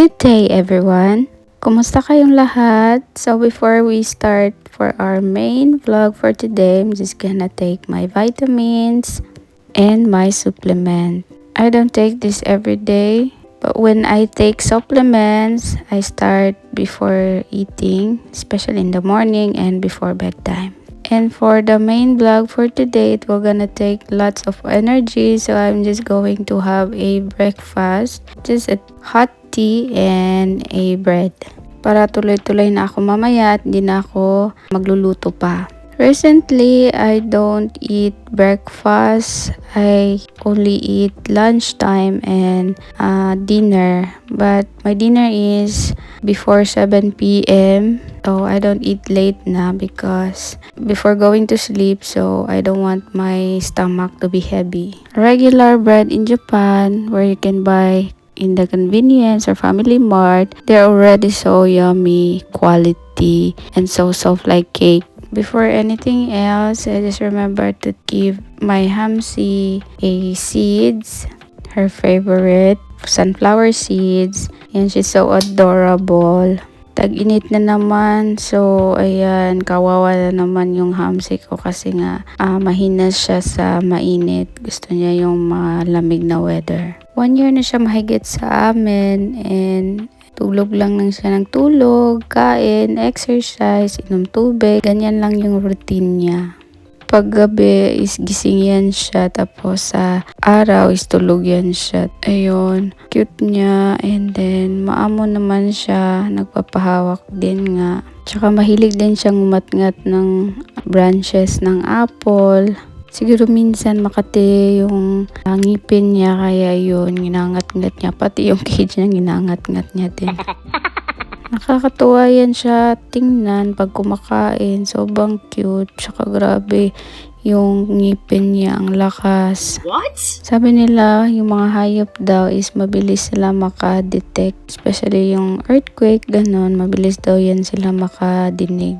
Good day everyone! Kumusta kayong lahat? So before we start for our main vlog for today, I'm just gonna take my vitamins and my supplement. I don't take this every day, but when I take supplements, I start before eating, especially in the morning and before bedtime. And for the main vlog for today, it will gonna take lots of energy, so I'm just going to have a breakfast, just a hot tea and a bread para tuloy-tuloy na ako mamaya at hindi na ako magluluto pa. Recently, I don't eat breakfast. I only eat lunchtime and dinner. But my dinner is before 7 p.m. So I don't eat late na because before going to sleep, so I don't want my stomach to be heavy. Regular bread in Japan, where you can buy in the convenience or family mart, they're already so yummy, quality, and so soft like cake. Before anything else, I just remember to give my Hamsi a seeds, her favorite, sunflower seeds. And she's so adorable. Tag-init na naman, so ayan, kawawa na naman yung Hamsi ko kasi nga mahina siya sa mainit. Gusto niya yung malamig na weather. 1 year na siya mahigit sa amin and tulog lang siya ng tulog, kain, exercise, inom tubig. Ganyan lang yung routine niya. Pag gabi is gising yan siya, tapos sa araw is tulog yan siya. Ayun, cute niya, and then maamo naman siya, nagpapahawak din nga. Tsaka mahilig din siyang umatngat ng branches ng apple. Siguro minsan makati yung ngipin niya, kaya yun, ginangat-ngat niya. Pati yung cage niya, ginangat-ngat niya din. Nakakatuwa yan siya tingnan pag kumakain. Sobrang cute. Tsaka grabe yung ngipin niya, ang lakas. What? Sabi nila, yung mga hayop daw is mabilis sila makadetect. Especially yung earthquake, ganon. Mabilis daw yan sila makadinig.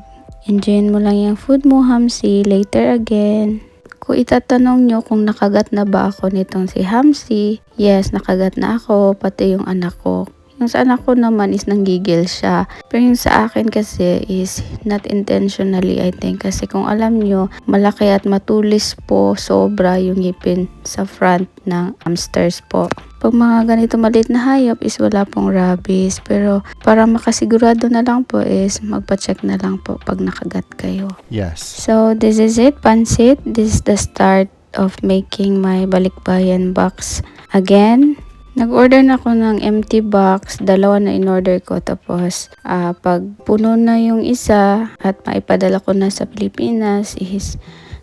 Enjoyin mo lang yung food mo, Hamsi. Later again. Kung itatanong nyo kung nakagat na ba ako nitong si Hamsi, yes, nakagat na ako, pati yung anak ko. Yung sa anak ko naman is nanggigil siya. Pero yung sa akin kasi is not intentionally, I think. Kasi kung alam nyo, malaki at matulis po sobra yung ngipin sa front ng hamsters po. Pag mga ganito maliit na hayop is wala pong rabies. Pero para makasigurado na lang po is magpa-check na lang po pag nakagat kayo. Yes. So this is it, pansit. This is the start of making my balikbayan box again. Nag-order na ako ng empty box, 2 na in-order ko. Tapos pag puno na yung isa at maipadala ko na sa Pilipinas is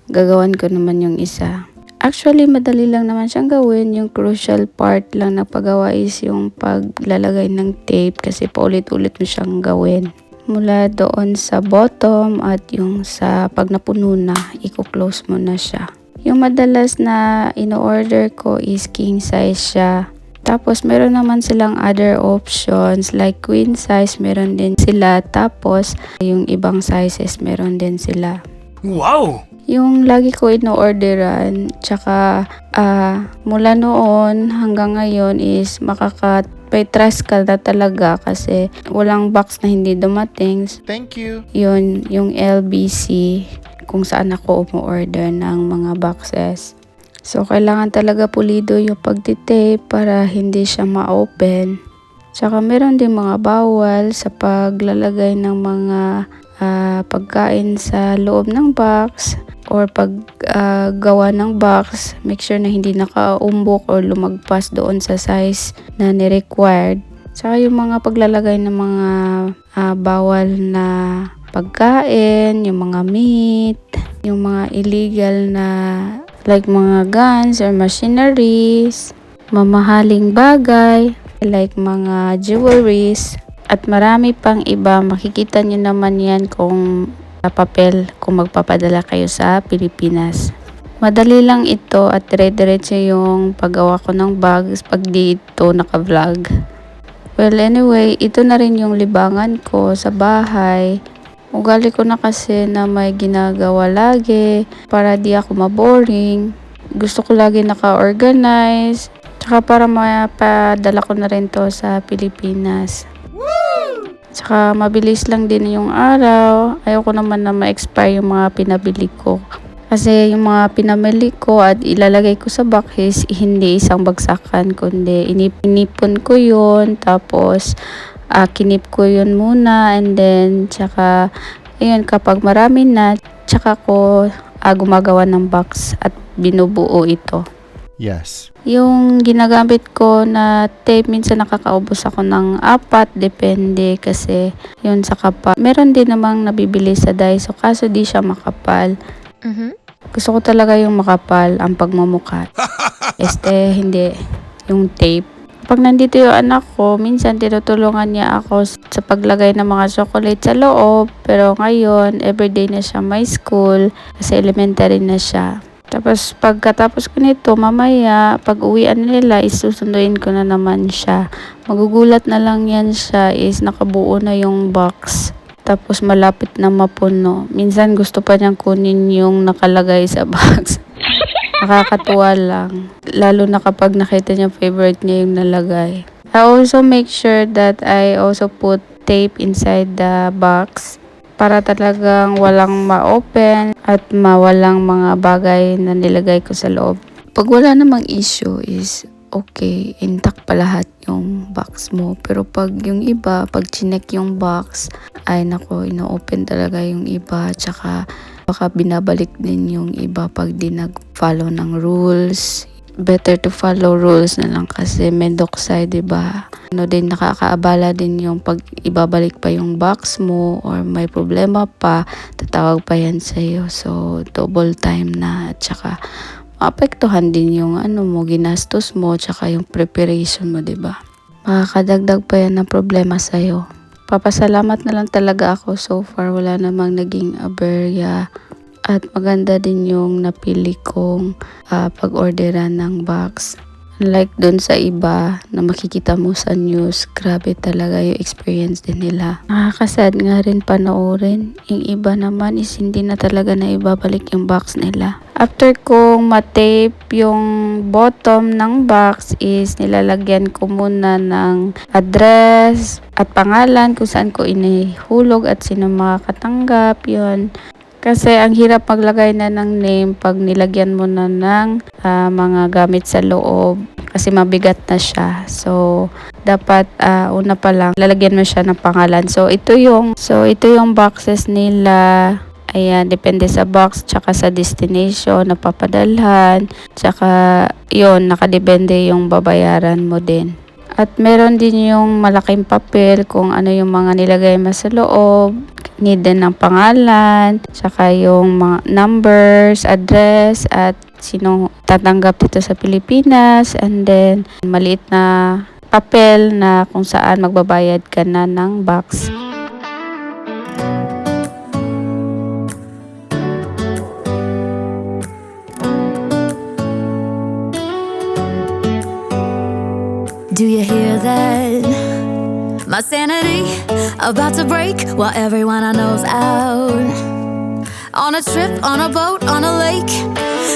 gagawan ko naman yung isa. Actually, madali lang naman siyang gawin. Yung crucial part lang na paggawa is yung paglalagay ng tape kasi paulit-ulit mo siyang gawin. Mula doon sa bottom at yung sa pag napuno na, i-close mo na siya. Yung madalas na in-order ko is king size siya. Tapos meron naman silang other options like queen size, meron din sila. Tapos yung ibang sizes meron din sila. Wow! Yung lagi ko ino-orderan, tsaka mula noon hanggang ngayon is may trust ka na talaga kasi walang box na hindi dumating. Thank you. Yun, yung LBC kung saan ako umu-order ng mga boxes. So, kailangan talaga pulido yung pagtitape para hindi siya ma-open. Tsaka meron din mga bawal sa paglalagay ng mga pagkain sa loob ng box or paggawa ng box. Make sure na hindi nakaumbok or lumagpas doon sa size na ni-required. Tsaka yung mga paglalagay ng mga bawal na pagkain, yung mga meat, yung mga illegal na like mga guns or machineries, mamahaling bagay, like mga jewelries, at marami pang iba. Makikita nyo naman yan kung sa papel kung magpapadala kayo sa Pilipinas. Madali lang ito at dire-diretso yung paggawa ko ng bags pag dito naka-vlog. Well, anyway, ito na rin yung libangan ko sa bahay. Ugali ko na kasi na may ginagawa lagi para di ako maboring. Gusto ko lagi naka-organize. Tsaka para mapadala ko na rin to sa Pilipinas. Tsaka mabilis lang din yung araw. Ayoko naman na ma-expire yung mga pinabili ko. Kasi yung mga pinamili ko at ilalagay ko sa box is hindi isang bagsakan, kundi inipon ko yun. Tapos kinip ko yun muna, and then tsaka ayun, kapag marami na, tsaka ko gumagawa ng box at binubuo ito. Yes. Yung ginagamit ko na tape, minsan nakakaubos ako ng 4, depende kasi yun sa kapal. Meron din namang nabibili sa Daiso, kaso di siya makapal. Gusto ko talaga yung makapal ang pagmumukha. Hindi yung tape. Pag nandito yung anak ko, minsan tinutulungan niya ako sa paglagay ng mga chocolate sa loob. Pero ngayon, everyday na siya may school kasi elementary na siya. Tapos pagkatapos ko nito, mamaya pag uwian nila, isusunduin ko na naman siya. Magugulat na lang yan siya is nakabuo na yung box. Tapos malapit na mapuno. Minsan gusto pa niyang kunin yung nakalagay sa box. Nakakatuwa lang. Lalo na kapag nakita niya favorite niya yung nalagay. I also make sure that I also put tape inside the box para talagang walang ma-open at mawalang mga bagay na nilagay ko sa loob. Pag wala namang issue is okay, intact pa lahat yung box mo. Pero pag yung iba, pag chinek yung box, ay nako, ino-open talaga yung iba. Tsaka baka binabalik din yung iba pag di nag-follow ng rules. Better to follow rules na lang kasi may doksay, diba? Din nakakaabala din yung pag ibabalik pa yung box mo or may problema pa, tatawag pa yan sa'yo. So, double time na. At saka, maapektuhan din yung mo, ginastos mo, tsaka yung preparation mo, diba? Makakadagdag pa yan ng problema sa'yo. Papasalamat na lang talaga ako so far. Wala namang naging aberya. At maganda din yung napili kong pag-orderan ng box. Unlike dun sa iba na makikita mo sa news, grabe talaga yung experience din nila. Nakakasad nga rin panoorin. Yung iba naman is hindi na talaga na ibabalik yung box nila. After kong matape yung bottom ng box is nilalagyan ko muna ng address at pangalan kung saan ko inihulog at sino makakatanggap yun. Kasi ang hirap maglagay na ng name pag nilagyan mo na ng mga gamit sa loob kasi mabigat na siya. So, dapat una pa lang lalagyan mo siya ng pangalan. So, ito yung boxes nila. Ayan, depende sa box tsaka sa destination na papadalhan. Tsaka, yun, nakadepende yung babayaran mo din. At meron din yung malaking papel kung ano yung mga nilagay mo sa loob. Need din ng pangalan, tsaka yung mga numbers, address, at sino tatanggap dito sa Pilipinas. And then, maliit na papel na kung saan magbabayad ka na ng box. Do you hear that? My sanity about to break while everyone I know's out. On a trip, on a boat, on a lake.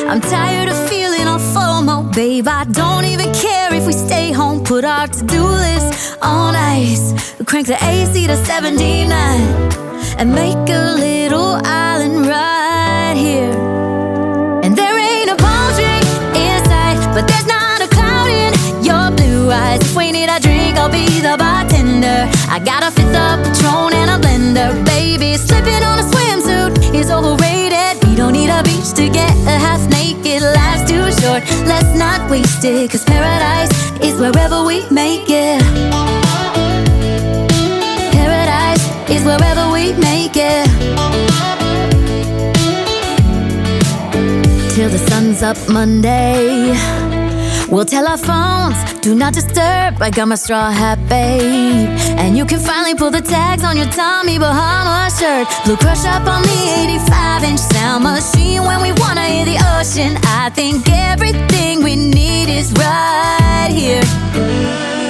I'm tired of feeling all FOMO, babe. I don't even care if we stay home. Put our to-do list on ice. Crank the AC to 79 and make a little island right here. And there ain't a palm tree in sight, but there's not a cloud in your blue eyes. If we need a drink, I'll be the bartender. I got a fifth of Patron and a blender. Baby, slipping on a swimsuit is overrated. We don't need a beach to get a half naked. Life's too short, let's not waste it. Cause paradise is wherever we make it. Paradise is wherever we make it. Till the sun's up Monday, we'll tell our phones, do not disturb. I got my straw hat, babe. And you can finally pull the tags on your Tommy Bahama shirt. Blue crush up on the 85-inch sound machine. When we wanna hear the ocean, I think everything we need is right here.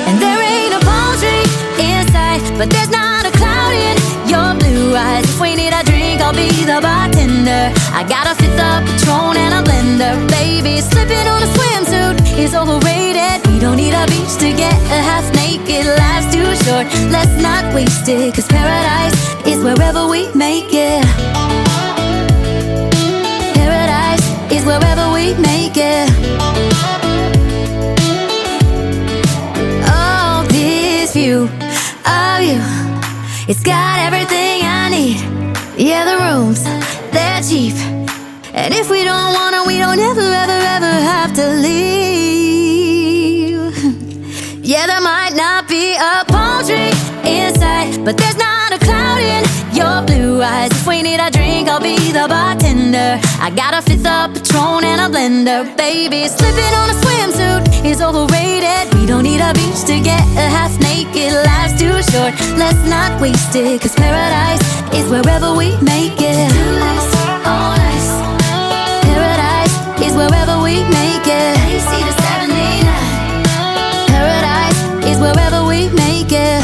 And there ain't a palm tree in sight, but there's not a cloud in your blue eyes. If we need a drink, I'll be the bartender. I got a fifth of Patron and a blender. Baby, slipping on a swimsuit is overrated. We a beach to get a half naked. Life's too short, let's not waste it, 'cause paradise is wherever we make it. Paradise is wherever we make it. Oh, this view of you, it's got everything I need. Yeah, the rooms, they're cheap, and if we don't wanna, we don't ever, ever, ever have to leave. Yeah, there might not be a palm tree inside, but there's not a cloud in your blue eyes. If we need a drink, I'll be the bartender. I got a fifth of Patron and a blender. Baby, slipping on a swimsuit is overrated. We don't need a beach to get a half naked. Life's too short, let's not waste it, 'cause paradise is wherever we make it. Oh, nice. Paradise is wherever we make it. AC to 79. Paradise is wherever we make it.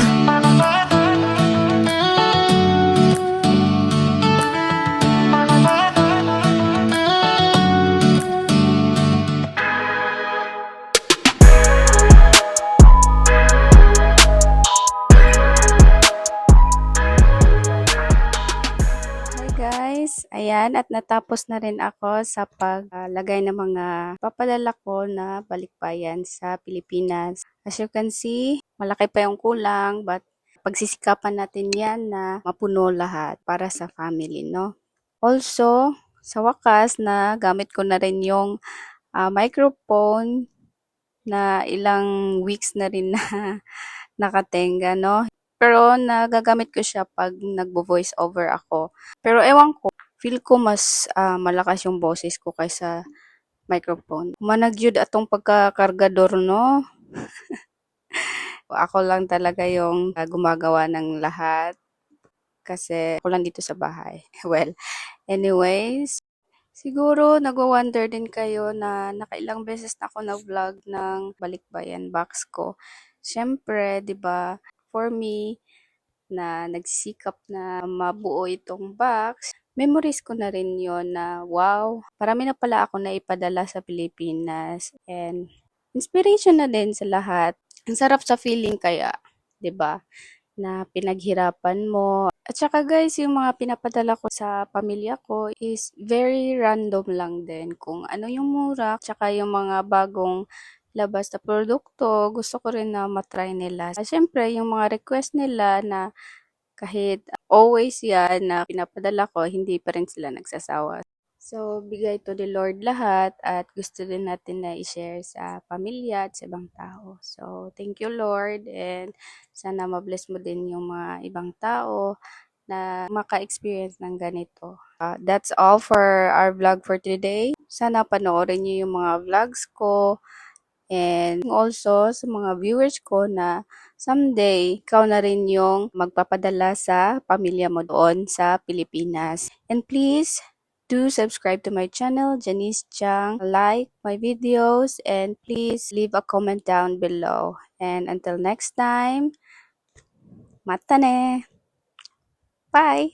Guys, ayan, at natapos na rin ako sa paglagay ng mga papadala ko na balikbayan sa Pilipinas. As you can see, malaki pa yung kulang, but pagsisikapan natin yan na mapuno lahat para sa family, no? Also, sa wakas na gamit ko na rin yung microphone na ilang weeks na rin na nakatenga, no? Pero nagagamit ko siya pag nagbo-voice over ako. Pero ewan ko, feel ko mas malakas yung boses ko kaysa microphone. Managyud atong pagkakargador, no? Ako lang talaga yung gumagawa ng lahat kasi ako lang dito sa bahay. Well, anyways, siguro nagwa-wonder din kayo na nakailang beses na ako na-vlog ng balikbayan box ko. Siyempre, 'di ba? For me, na nagsisikap na mabuo itong box, memories ko na rin yon na wow, marami na pala ako na ipadala sa Pilipinas and inspiration na din sa lahat. Ang sarap sa feeling kaya, 'di ba? Na pinaghirapan mo. At saka guys, yung mga pinapadala ko sa pamilya ko is very random lang din. Kung ano yung mura, tsaka yung mga bagong labas na produkto, gusto ko rin na matry nila. Siyempre, yung mga request nila na kahit always yan na pinapadala ko, hindi pa rin sila nagsasawa. So, bigay to the Lord lahat at gusto din natin na i-share sa pamilya at sa ibang tao. So, thank you Lord and sana mabless mo din yung mga ibang tao na maka-experience ng ganito. That's all for our vlog for today. Sana panoorin niyo yung mga vlogs ko and also sa mga viewers ko na someday ikaw na rin yung magpapadala sa pamilya mo doon sa Pilipinas. And please do subscribe to my channel, Janice Chang. Like my videos and please leave a comment down below. And until next time, mata ne! Bye!